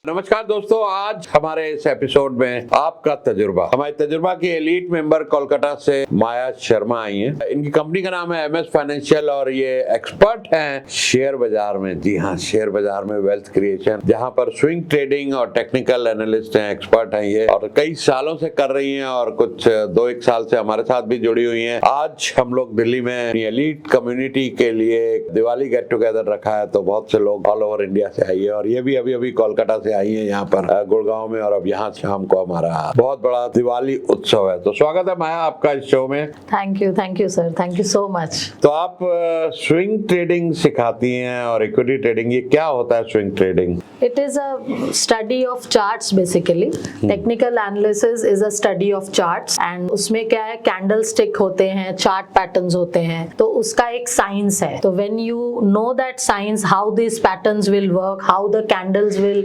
नमस्कार दोस्तों, आज हमारे इस एपिसोड में आपका तजुर्बा, हमारे तजुर्बा की एलीट मेंबर कोलकाता से माया शर्मा आई हैं। इनकी कंपनी का नाम है एमएस फाइनेंशियल और ये एक्सपर्ट हैं शेयर बाजार में। जी हाँ, शेयर बाजार में वेल्थ क्रिएशन, जहां पर स्विंग ट्रेडिंग और टेक्निकल एनालिस्ट हैं, एक्सपर्ट हैं ये, और कई सालों से कर रही हैं और कुछ 2-1 साल से हमारे साथ भी जुड़ी हुई हैं। आज हम लोग दिल्ली में एलीट कम्युनिटी के लिए दिवाली गेट टुगेदर रखा है, तो बहुत से लोग ऑल ओवर इंडिया से आई है और ये भी अभी कोलकाता से आई है यहाँ पर गुड़गांव में, और अब यहाँ शाम को हमारा बहुत बड़ा दिवाली उत्सव है। तो स्वागत है माया आपका इस शो में। Thank you sir, thank you so much. तो आप स्विंग ट्रेडिंग सिखाती हैं और इक्विटी ट्रेडिंग, ये क्या होता है swing trading? It is a study of charts basically. Technical analysis is a study of charts and उसमें क्या है, कैंडलस्टिक होते हैं, चार्ट पैटर्न्स होते हैं, तो उसका एक साइंस है। तो when you know that science, how these patterns will work, how the candles will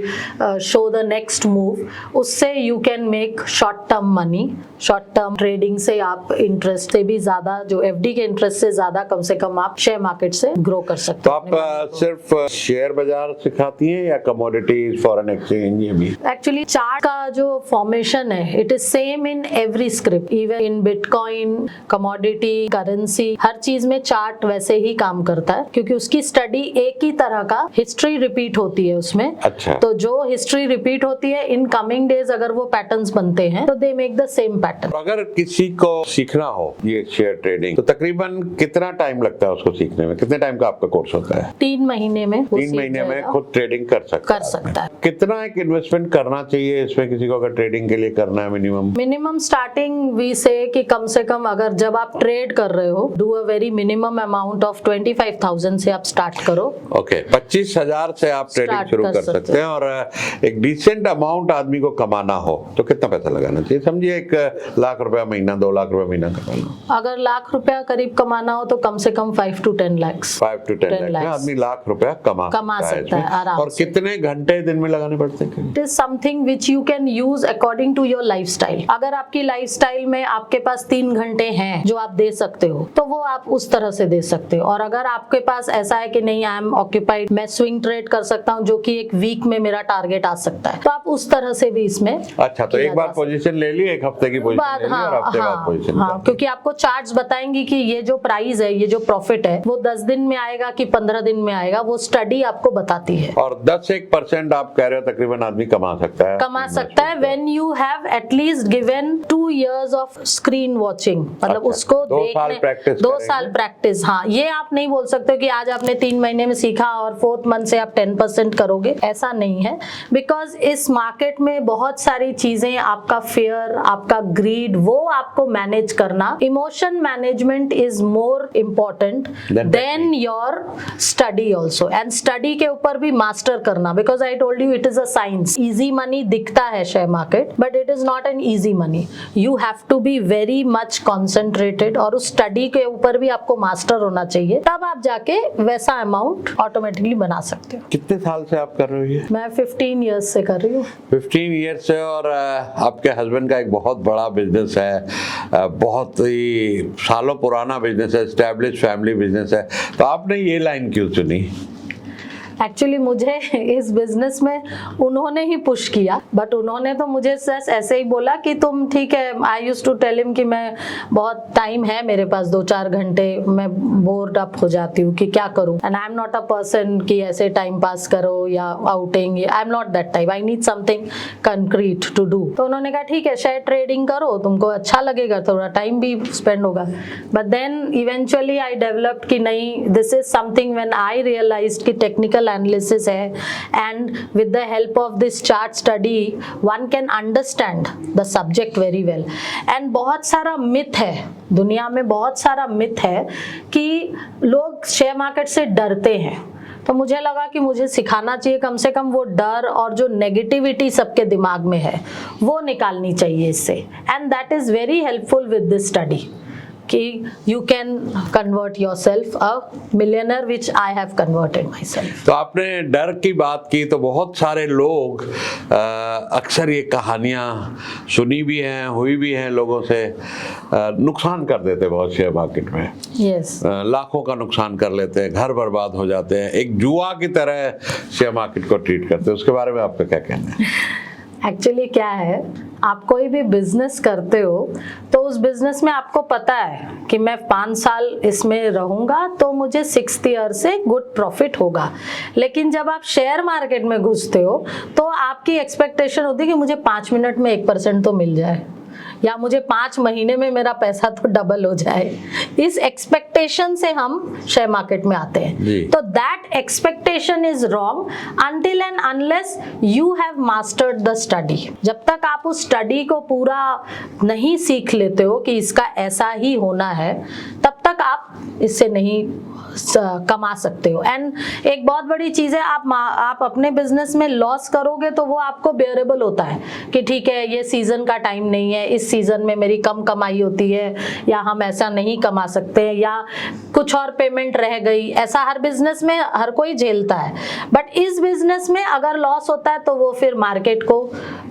show the next move, उससे you can make short term money. Short term trading से आप इंटरेस्ट से भी ज्यादा, जो एफडी के इंटरेस्ट से ज्यादा कम से कम आप शेयर मार्केट से ग्रो कर सकते हैं। तो आप सिर्फ शेयर बाजार सिखाती हैं या कमोडिटीज, फॉरेन एक्सचेंज, ये भी? एक्चुअली चार्ट का जो फॉर्मेशन है, it is same in every script, even in bitcoin, commodity, currency, हर चीज में चार्ट वैसे ही काम करता है, क्योंकि उसकी स्टडी एक ही तरह का हिस्ट्री रिपीट होती है उसमें। अच्छा। तो जो हिस्ट्री रिपीट होती है, इन कमिंग डेज अगर वो पैटर्न्स बनते हैं तो they make the same pattern. अगर किसी को सीखना हो ये शेयर ट्रेडिंग, तो तकरीबन कितना टाइम लगता है उसको सीखने में? कितने टाइम का आपका कोर्स होता है? 3 महीने में। 3 महीने में खुद ट्रेडिंग कर सकता है। कितना एक इन्वेस्टमेंट करना चाहिए इसमें किसी को, अगर ट्रेडिंग के लिए करना है? मिनिमम स्टार्टिंग वी से कि कम से कम अगर जब आप ट्रेड कर रहे हो, do a very minimum amount of 25,000 से आप स्टार्ट करो। ओके, 25,000 से आप ट्रेडिंग शुरू कर सकते हैं। और एक डिसेंट अमाउंट आदमी को कमाना हो तो कितना पैसा लगाना चाहिए? समझिए 1 लाख रुपया महीना, 2 लाख रुपया महीना कमाना। अगर लाख रुपया करीब कमाना हो तो कम से कम 5 to 10 लाख। 5 to 10 लाख में आदमी लाख रुपया कमा सकता है आराम से। और कितने घंटे दिन में लगाने पड़ते हैं? It is something which you can use according to your lifestyle. अगर आपकी लाइफस्टाइल में आपके पास 3 घंटे हैं जो आप दे सकते हो, तो वो आप उस तरह से दे सकते हो। और अगर आपके पास ऐसा है कि नहीं, आई एम ऑक्यूपाइड, मैं स्विंग ट्रेड कर सकता हूँ, जो कि एक वीक में मेरा टारगेट आ सकता है, तो आप उस तरह से भी इसमें। अच्छा, तो एक बार पोजीशन ले ली, एक हफ्ते की पोजीशन ले ली और हफ्ते बाद पोजीशन। हाँ, क्योंकि आपको चार्ट्स बताएंगी कि ये जो प्राइस है, ये जो प्रॉफिट है, वो 10 दिन में आएगा कि 15 दिन में आएगा, वो स्टडी आपको बताती है। और 10-1% आप कह रहे हो तकरीबन आदमी कमा सकता है when you have at least given 2 years of screen watching, मतलब उसको 2 साल प्रैक्टिस। हाँ, ये आप नहीं बोल सकते कि आज आपने 3 महीने में सीखा और 4th मंथ से आप 10% करोगे, ऐसा नहीं है। बिकॉज इस मार्केट में बहुत सारी चीजें, आपका फियर, आपका ग्रीड, वो आपको मैनेज करना, emotion management is more important than your study also. And study के ऊपर भी मास्टर करना, because I told you it is a science. Easy money दिखता है share market, but it is not an easy money. You have to be very much concentrated, और उस study के ऊपर भी आपको मास्टर होना चाहिए, तब आप जाके वैसा अमाउंट ऑटोमेटिकली बना सकते हो। कितने साल से आप कर रहे हो ये? मैं 15 ईयर्स से कर रही हूँ। 15 ईयर्स से। और आपके हस्बैंड का एक बहुत बड़ा बिजनेस है, बहुत ही सालों पुराना बिजनेस है, एस्टैब्लिश फैमिली बिजनेस है, तो आपने ये लाइन क्यों चुनी? एक्चुअली मुझे इस बिजनेस में उन्होंने ही पुश किया, बट उन्होंने तो मुझे सिर्फ ऐसे ही बोला कि तुम ठीक है। I used to tell him कि मैं बहुत टाइम है मेरे पास, 2-4 घंटे, मैं बोर्ड अप हो जाती हूँ कि क्या करूँ। And I am not a person कि ऐसे टाइम पास करो या outing, I am not that type, I need something concrete to do. तो उन्होंने कहा ठीक है, शेयर ट्रेडिंग करो, तुमको अच्छा लगेगा, थोड़ा टाइम भी स्पेंड होगा। But then eventually I developed कि नहीं, this is something when I realised कि टेक्निकल एनालिसिस है, and with the help of this chart study one can understand the subject very well. And बहुत सारा myth है दुनिया में, बहुत सारा मिथ है कि लोग शेयर मार्केट से डरते हैं। तो मुझे लगा कि मुझे सिखाना चाहिए, कम से कम वो डर और जो नेगेटिविटी सबके दिमाग में है वो निकालनी चाहिए इससे। And that is very helpful with this study, कि you can convert yourself a millionaire, which I have converted myself. तो आपने डर की बात की, तो बहुत सारे लोग अक्सर ये कहानियां सुनी भी हैं, हुई भी हैं लोगों से, नुकसान कर देते बहुत शेयर मार्केट में। Yes. लाखों का नुकसान कर लेते हैं, घर बर्बाद हो जाते हैं, एक जुआ की तरह शेयर मार्केट को ट्रीट करते हैं। उसके बारे में आपका क्या कहना है? एक्चुअली क्या है, आप कोई भी बिजनेस करते हो तो उस बिजनेस में आपको पता है कि मैं 5 साल इसमें रहूंगा तो मुझे 6th ईयर से गुड प्रॉफिट होगा। लेकिन जब आप शेयर मार्केट में घुसते हो तो आपकी एक्सपेक्टेशन होती है कि मुझे 5 मिनट में 1% तो मिल जाए, या मुझे 5 महीने में मेरा पैसा तो डबल हो जाए। इस एक्सपेक्टेशन से हम शेयर मार्केट में आते हैं। तो that expectation is wrong until and unless you have mastered the study. जब तक आप उस स्टडी को पूरा नहीं सीख लेते हो कि इसका ऐसा ही होना है, तब तक आप इससे नहीं कमा सकते हो। एंड एक बहुत बड़ी चीज है, आप अपने बिजनेस में लॉस करोगे तो वो आपको बेयरेबल होता है कि ठीक है, ये सीजन का टाइम नहीं है, इस सीजन में मेरी कम कमाई होती है, या हम ऐसा नहीं कमा सकते, या कुछ और पेमेंट रह गई। ऐसा हर बिजनेस में हर कोई झेलता है। बट इस बिजनेस में अगर लॉस होता है तो वो फिर मार्केट को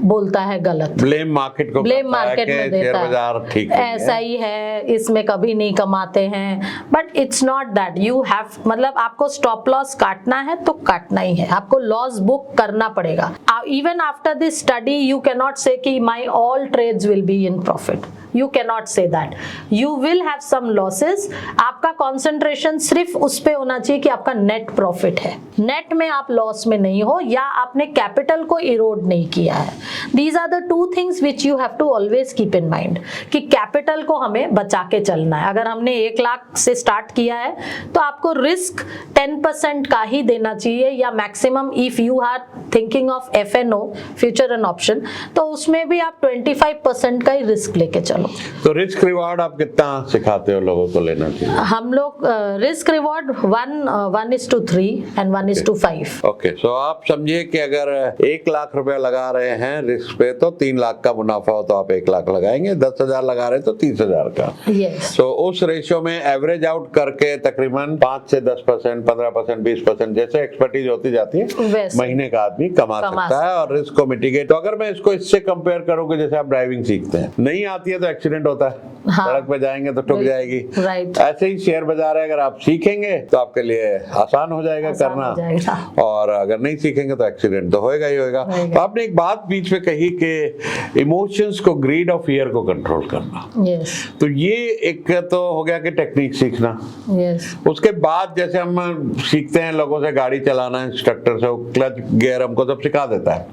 बोलता है गलत, ब्लेम मार्केट को, ब्लेम मार्केट में देता है, ऐसा ही है, इसमें कभी नहीं कमाते हैं। But it's not that. You have, मतलब आपको स्टॉप लॉस काटना है तो काटना ही है, आपको लॉस बुक करना पड़ेगा। Even after this study you can not say कि my all trades will be in profit. You cannot say that. You will have some losses. आपका concentration सिर्फ उस पे होना चाहिए कि आपका net profit है, net में आप loss में नहीं हो, या आपने capital को erode नहीं किया है। These are the two things which you have to always keep in mind कि capital को हमें बचा के चलना है। अगर हमने 1 लाख से start किया है तो आपको risk 10% का ही देना चाहिए, या maximum if you are thinking of FNO, future and option, तो उसमें भी आप 25% का ही risk लेके चलो। तो रिस्क रिवॉर्ड आप कितना सिखाते हो लोगों को लेना चाहिए? हम लोग रिस्क रिवॉर्ड 1:3 एंड 1:5। ओके, सो आप समझिए कि अगर 1 लाख रुपया लगा रहे हैं रिस्क पे तो 3 लाख का मुनाफा हो तो आप 1 लाख लगाएंगे, 10,000 लगा रहे हैं तो 30,000 का। यस। तो उस रेशियो में एवरेज आउट करके तकरीबन 5 से 10%, 15%, 20% जैसे एक्सपर्टीज होती जाती है, महीने का आदमी कमा सकता है और रिस्क को मिटिगेट। तो अगर मैं इसको इससे कंपेयर करूं कि जैसे आप ड्राइविंग सीखते हैं, नहीं आती है तो एक्सीडेंट होता है, हाँ, सड़क पे जाएंगे तो ठुक जाएगी। राइट। ऐसे ही शेयर बाजार है, अगर आप सीखेंगे तो आपके लिए आसान हो जाएगा करना, और अगर नहीं सीखेंगे तो एक्सीडेंट तो होएगा ही होएगा। तो आपने एक बात बीच में कही कि इमोशंस को, ग्रीड और फियर को कंट्रोल करना। यस। तो ये एक तो हो गया कि टेक्निक सीखना। यस। उसके बाद जैसे हम सीखते हैं लोगों से गाड़ी चलाना, इंस्ट्रक्टर से, क्लच गियर हमको सब सिखा देता है,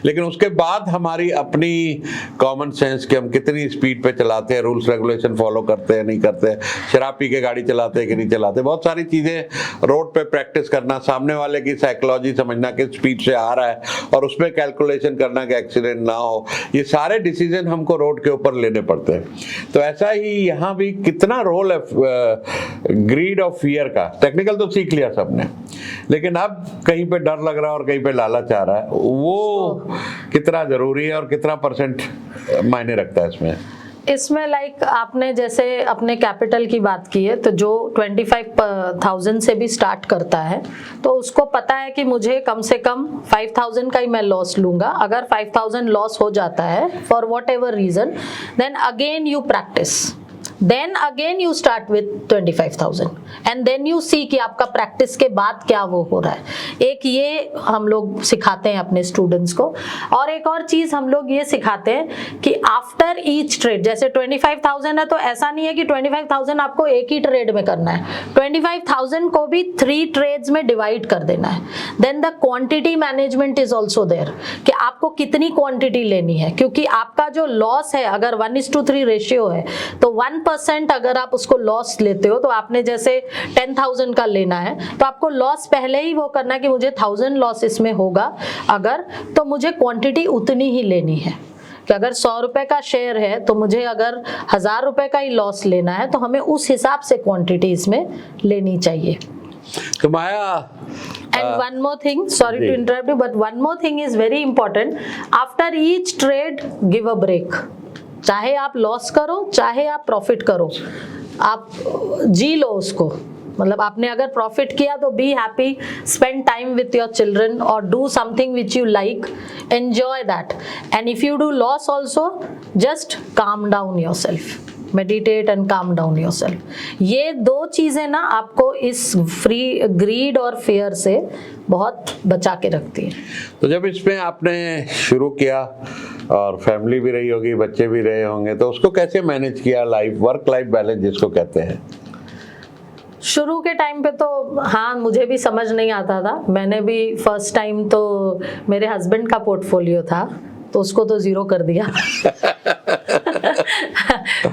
लेकिन उसके बाद हमारी अपनी कॉमन सेंस कि हम कितनी स्पीड पे चलाते हैं, रूल्स रेगुलेशन फॉलो करते हैं नहीं करते, शराब पी के गाड़ी चलाते हैं कि नहीं चलाते, बहुत सारी चीजें रोड पे प्रैक्टिस करना, सामने वाले की साइकोलॉजी समझना कि स्पीड से आ रहा है और उसमें कैलकुलेशन करना कि एक्सीडेंट ना हो, ये सारे डिसीजन हमको रोड के ऊपर लेने पड़ते हैं। तो ऐसा ही यहाँ भी कितना रोल है ग्रीड और फियर का। टेक्निकल तो सीख लिया सबने, लेकिन अब कहीं पे डर लग रहा है और कहीं पे लालच आ रहा है, वो कितना जरूरी है और कितना परसेंट मायने रखता है इसमें लाइक आपने जैसे अपने कैपिटल की बात की है, तो जो 25,000 से भी स्टार्ट करता है तो उसको पता है कि मुझे कम से कम 5,000 का ही मैं लॉस लूंगा। अगर 5,000 लॉस हो जाता है for whatever reason, then again you practise, then again you start with 25,000 and then you see कि आपका प्रैक्टिस के बाद क्या वो हो रहा है। एक ये हम लोग सिखाते हैं अपने स्टूडेंट्स को। और एक और चीज हम लोग ये सिखाते हैं कि आफ्टर ईच ट्रेड, जैसे 25,000 है तो ऐसा नहीं है कि 25,000 आपको एक ही ट्रेड में करना है, 25,000 को भी 3 ट्रेड्स में डिवाइड कर देना है। Then the quantity management is also there कि आपको कितनी क्वांटिटी लेनी है, क्योंकि आपका जो लॉस है अगर 1:3 रेशियो है तो 1% अगर आप उसको लॉस लेते हो, तो आपने जैसे 10,000 का लेना है तो आपको लॉस पहले ही वो करना है कि मुझे 1,000 लॉस इसमें होगा अगर, तो मुझे क्वांटिटी उतनी ही लेनी है। कि अगर 100 रुपए का शेयर है तो मुझे अगर 1,000 रुपए का ही लॉस लेना है तो हमें उस हिसाब से क्वांटिटी इसमें लेनी चाहिए। तो माया, and one more thing, sorry to interrupt you, but one more thing is very important. After each trade, give a break. चाहे आप लॉस करो चाहे आप प्रॉफिट करो, आप जी लो उसको, मतलब आपने अगर प्रॉफिट किया तो be happy, spend time with your children और do something which you like, enjoy that. And if you do loss also, just calm down yourself, meditate and calm down yourself. ये दो चीजें ना आपको इस free grid और fear से बहुत बचा के रखती है। तो जब इसमें आपने शुरू किया और फैमिली भी रही होगी, बच्चे भी रहे होंगे, तो उसको कैसे मैनेज किया, लाइफ वर्क लाइफ बैलेंस जिसको कहते हैं? शुरू के टाइम पे तो हाँ, मुझे भी समझ नहीं आता था। मैंने भी फर्स्ट टाइम तो मेरे हस्बैंड का पोर्टफोलियो था तो उसको तो जीरो कर दिया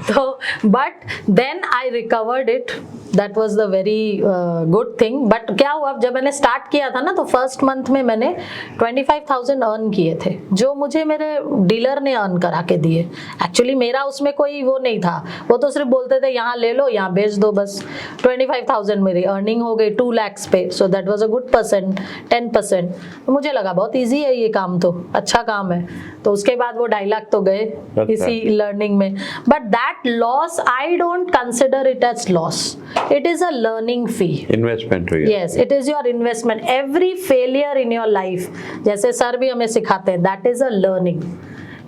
तो but then I recovered it, that was the very good thing. But क्या हुआ, जब मैंने स्टार्ट किया था ना तो फर्स्ट मंथ में मैंने 25,000 अर्न किए थे, जो मुझे मेरे डीलर ने अर्न करा के दिए। एक्चुअली मेरा उसमें कोई वो नहीं था, वो तो सिर्फ बोलते थे यहाँ ले लो, यहाँ बेच दो, बस। 25,000 मेरी अर्निंग हो गई 2 lakhs पे, so that was a good percent, 10%। मुझे लगा बहुत ईजी है ये काम, तो अच्छा काम है। तो उसके बाद वो 2.5 लाख तो गए इसी लर्निंग में। But that loss I don't consider it as loss, it is a learning fee, investment हुई। yes, it is your investment. Every failure in your life, जैसे सर भी हमें सिखाते हैं, that is a learning,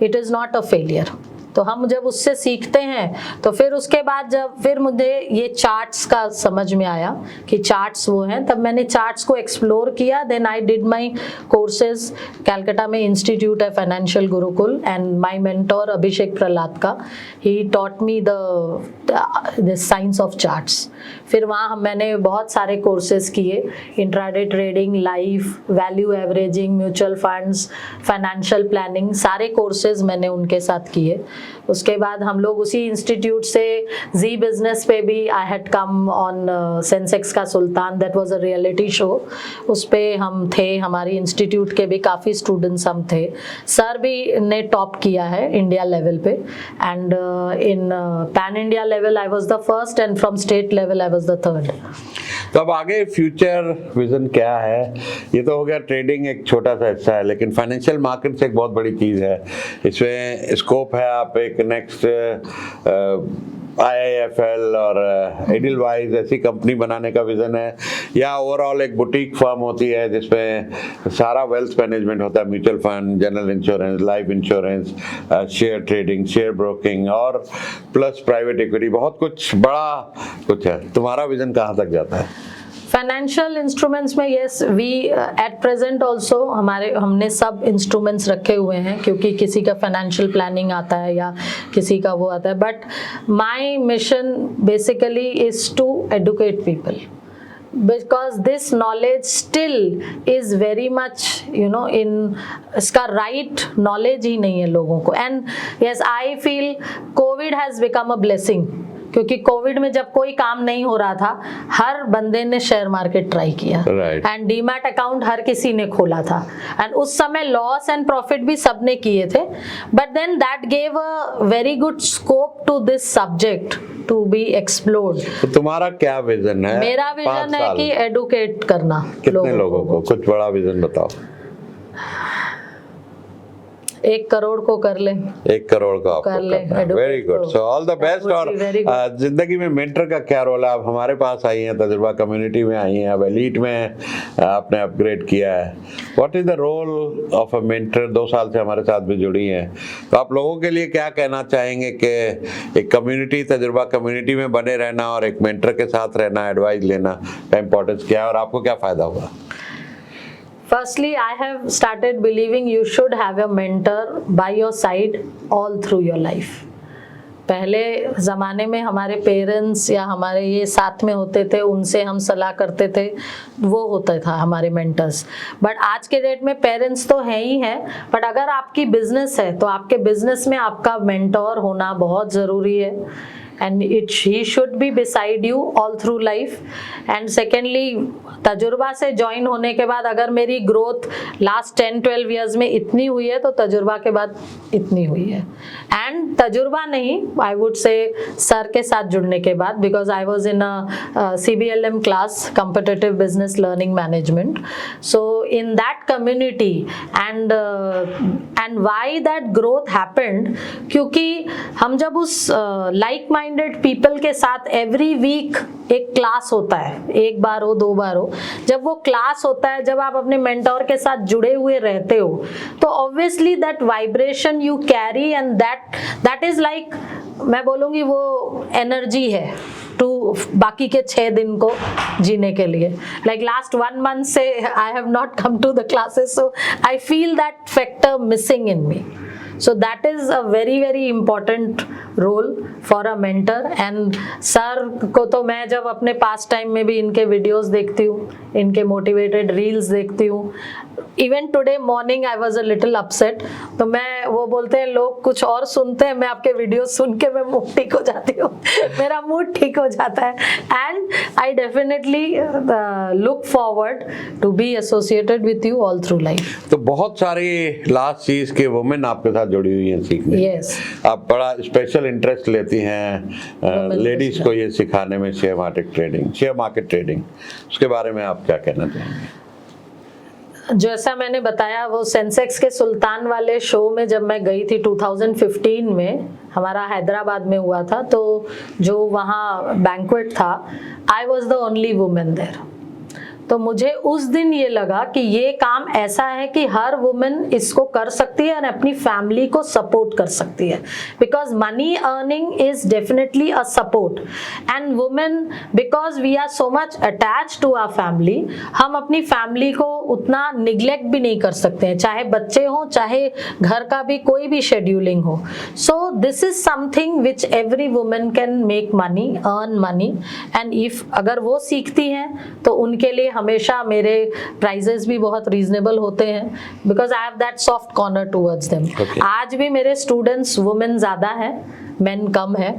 it is not a failure। तो हम जब उससे सीखते हैं तो फिर उसके बाद जब फिर मुझे ये चार्ट्स का समझ में आया कि चार्ट्स वो हैं, तब मैंने चार्ट्स को एक्सप्लोर किया। Then I did my courses, Calcutta में इंस्टीट्यूट है financial Gurukul, and my mentor Abhishek Prahlad का, he taught me the science of charts. फिर वहाँ मैंने बहुत सारे कोर्सेज किए, intraday trading, life, value averaging, mutual funds, financial planning, सारे कोर्सेज मैंने उनके साथ किए। उसके बाद हम लोग उसी इंस्टीट्यूट से जी बिजनेस पे भी I had come on Sensex का Sultan, that was a reality show, उस पे हम थे, हमारी इंस्टीट्यूट के भी काफ़ी स्टूडेंट्स हम थे। सर भी ने टॉप किया है इंडिया लेवल पे, and in pan India level I was the first, and from state level I was the third. तो अब आगे फ्यूचर विजन क्या है? ये तो हो गया ट्रेडिंग, एक छोटा सा हिस्सा है, लेकिन फाइनेंशियल मार्केट्स एक बहुत बड़ी चीज़ है, इसमें स्कोप है। आप एक नेक्स्ट IIFL और एडिलवाइज ऐसी कंपनी बनाने का विजन है, या ओवरऑल एक बुटीक फर्म होती है जिसमें सारा वेल्थ मैनेजमेंट होता है, mutual fund, general insurance, life insurance, share trading, share broking और प्लस प्राइवेट इक्विटी, बहुत कुछ बड़ा कुछ है। तुम्हारा विजन कहाँ तक जाता है? फाइनेंशियल इंस्ट्रूमेंट्स में yes, we at present also हमने सब इंस्ट्रूमेंट्स रखे हुए हैं, क्योंकि किसी का फाइनेंशियल प्लानिंग आता है या किसी का वो आता है। But my mission basically is to educate people, because this knowledge still is very much in इसका right knowledge ही नहीं है लोगों को। and yes, I feel COVID has become a blessing, क्योंकि कोविड में जब कोई काम नहीं हो रहा था, हर बंदे ने शेयर मार्केट ट्राई किया, एंड डीमैट अकाउंट हर किसी ने खोला था, एंड उस समय लॉस एंड प्रॉफिट भी सबने किए थे। But then that gave a very good scope to this subject to be explored. तो तुम्हारा क्या विजन है? मेरा विजन है कि एडुकेट करना। कितने लोगों को? कुछ बड़ा विजन बताओ। 1 करोड़ को कर ले। 1 करोड़ का आपको कर ले। Very good, so all the best. और जिंदगी में मेंटर का क्या रोल है? आप हमारे पास आई हैं, तजुर्बा कम्युनिटी में आई हैं, अब एलीट में आपने अपग्रेड किया है। What is the role of a mentor? 2 साल से हमारे साथ भी जुड़ी हैं, तो आप लोगों के लिए क्या कहना चाहेंगे कि एक कम्युनिटी, तजुर्बा कम्युनिटी में बने रहना और एक मेंटर के साथ रहना, एडवाइस लेना का इम्पोर्टेंस क्या है और आपको क्या फायदा हुआ? Firstly, I have started believing you should have a mentor by your side all through your life. पहले ज़माने में हमारे पेरेंट्स या हमारे ये साथ में होते थे, उनसे हम सलाह करते थे, वो होता था हमारे मेंटर्स। बट आज के डेट में पेरेंट्स तो हैं ही हैं, बट अगर आपकी बिजनेस है तो आपके बिजनेस में आपका मेंटोर होना बहुत ज़रूरी है, and he should be beside you all through life. And secondly, तजुर्बा से ज्वाइन होने के बाद अगर मेरी ग्रोथ लास्ट 10-12 ईयर्स में इतनी हुई है तो तजुर्बा के बाद इतनी हुई है। एंड तजुर्बा नहीं, आई वुड से सर के साथ जुड़ने के बाद, because I was in a CBLM class, competitive business learning management, so in that community and why that growth happened, क्योंकि हम जब उस लाइक माइंड माइंडेड पीपल के साथ एवरी वीक एक क्लास होता है, एक बार हो 2 बार हो, जब वो क्लास होता है, जब आप अपने मेंटोर के साथ जुड़े हुए रहते हो, तो obviously that vibration you carry and that is like, मैं बोलूँगी वो एनर्जी है टू बाकी के 6 दिन को जीने के लिए. लाइक लास्ट 1 month से I have not come to the classes, so I feel that factor missing in me. So that is a very very important role for a mentor. And sir को तो मैं जब अपने पास time में भी इनके videos देखती हूँ, इनके मोटिवेटेड रील्स देखती हूँ. Even today morning I was a little upset, तो मैं, वो बोलते हैं लोग कुछ और सुनते हैं, मैं आपके वीडियो सुन के मैं मूड ठीक हो जाती हूँ. मेरा मूड ठीक हो जाता है. And I definitely look forward to be associated with you all through life. तो बहुत सारी लास्ट चीज के वुमेन आपके साथ जुड़ी हुई हैं सीखने. Yes. आप बड़ा स्पेशल इंटरेस्ट लेती हैं लेडीज को ये सिखाने में, शेयर मार्केट ट्रेडिंग, उसके बारे में आप क्या कहना चाहेंगे? जैसा मैंने बताया, वो सेंसेक्स के सुल्तान वाले शो में जब मैं गई थी 2015 में, हमारा हैदराबाद में हुआ था, तो जो वहाँ बैंक्वेट था, I was the only women there. तो मुझे उस दिन ये लगा कि ये काम ऐसा है कि हर वुमेन इसको कर सकती है और अपनी फैमिली को सपोर्ट कर सकती है. Because money earning is definitely a support, and women, because we are so much attach to our family, हम अपनी फैमिली को उतना निग्लेक्ट भी नहीं कर सकते हैं, चाहे बच्चे हों, चाहे घर का भी कोई भी शेड्यूलिंग हो. So this is something which every women can make money, earn money. And if अगर वो सीखती हैं तो उनके लिए हमेशा मेरे प्राइजेस भी बहुत रीजनेबल होते हैं, because I have that soft corner towards them. आज भी मेरे स्टूडेंट्स वुमेन ज्यादा है, मेन कम है,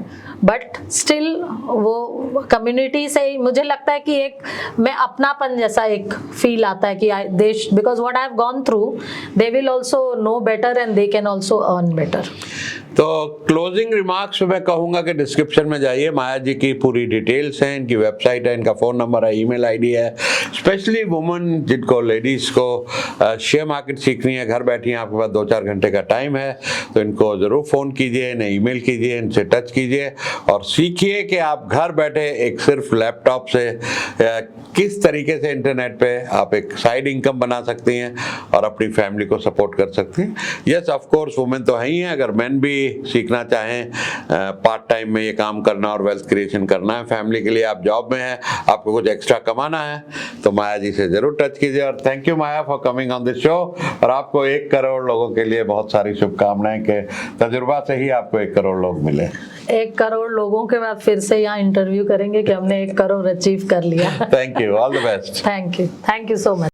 बट स्टिल वो कम्युनिटी से ही मुझे लगता है कि एक मैं अपनापन जैसा एक फील आता है कि देश, because what I have gone through, they will also know better and they can also earn better. तो क्लोजिंग रिमार्क्स में मैं कहूँगा कि डिस्क्रिप्शन में जाइए, माया जी की पूरी डिटेल्स हैं, इनकी वेबसाइट है, इनका फ़ोन नंबर है, ईमेल आईडी है. स्पेशली वुमेन जिनको, लेडीज़ को शेयर मार्केट सीखनी है, घर बैठी हैं, आपके पास 2-4 घंटे का टाइम है, तो इनको ज़रूर फ़ोन कीजिए, इन्हें ईमेल कीजिए, इनसे टच कीजिए और सीखिए कि आप घर बैठे एक सिर्फ लैपटॉप से किस तरीके से इंटरनेट पे आप एक साइड इनकम बना सकती हैं और अपनी फैमिली को सपोर्ट कर सकती हैं. यस, ऑफ कोर्स वुमेन तो है ही हैं, अगर मेन भी सीखना चाहें पार्ट टाइम में ये काम करना और वेल्थ क्रिएशन करना है फैमिली के लिए, आप जॉब में हैं, आपको कुछ एक्स्ट्रा कमाना है, तो माया जी से जरूर टच कीजिए. और thank you Maya for coming on this show. और आपको 1 करोड़ लोगों के लिए बहुत सारी शुभकामनाएं कि तजुर्बा से ही आपको 1 करोड़ लोग मिले. 1 करोड़ लोगों के बाद फिर से यहाँ इंटरव्यू करेंगे कि हमने 1 करोड़ अचीव कर लिया. Thank you, all the best. Thank you so much.